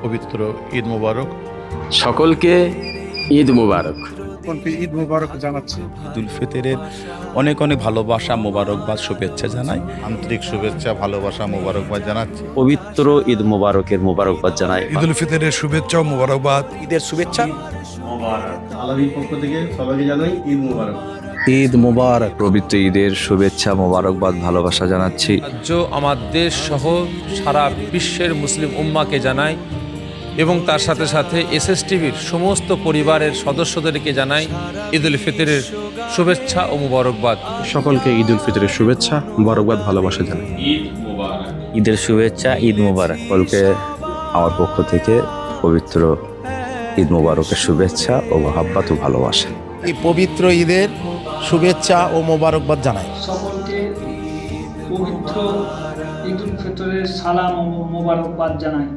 পবিত্র ঈদ মোবারক। সকলকে ঈদ মোবারক। সকলকে ঈদ মোবারক জানাচ্ছি। ঈদুল ফিতরের অনেক অনেক ভালোবাসা, মোবারকবাদ, শুভেচ্ছা জানাই। আন্তরিক শুভেচ্ছা, ভালোবাসা, মোবারকবাদ জানাচ্ছি। পবিত্র ঈদ মোবারকের মোবারকবাদ জানাই। ঈদুল ফিতরের শুভেচ্ছা ও মোবারকবাদ। ঈদের শুভেচ্ছা। আলামির পক্ষ থেকে সবাইকে জানাই ঈদ মোবারক। ঈদ মোবারক। পবিত্র ঈদের শুভেচ্ছা, মোবারকবাদ, ভালোবাসা জানাচ্ছি। রাজ্য, আমার দেশ সহ সারা বিশ্বের মুসলিম উম্মাকে জানাই এবং তার সাথে সাথে এসএসটিভির সমস্ত পরিবারের সদস্যদেরকে জানাই ঈদুল ফিতরের শুভেচ্ছা ও মুবারকবাদ। সকলকে ঈদুল ফিতরের শুভেচ্ছা, মোবারকবাদ, ভালোবাসা জানাই। ঈদের শুভেচ্ছা, ঈদ মোবারক। সকলকে আমার পক্ষ থেকে পবিত্র ঈদ মোবারকের শুভেচ্ছা ও মহাব্বত ও ভালোবাসা। এই পবিত্র ঈদের শুভেচ্ছা ও মোবারকবাদ জানাই। সকলকে পবিত্র ঈদুল ফিতরের সালাম ও মোবারকবাদ জানাই।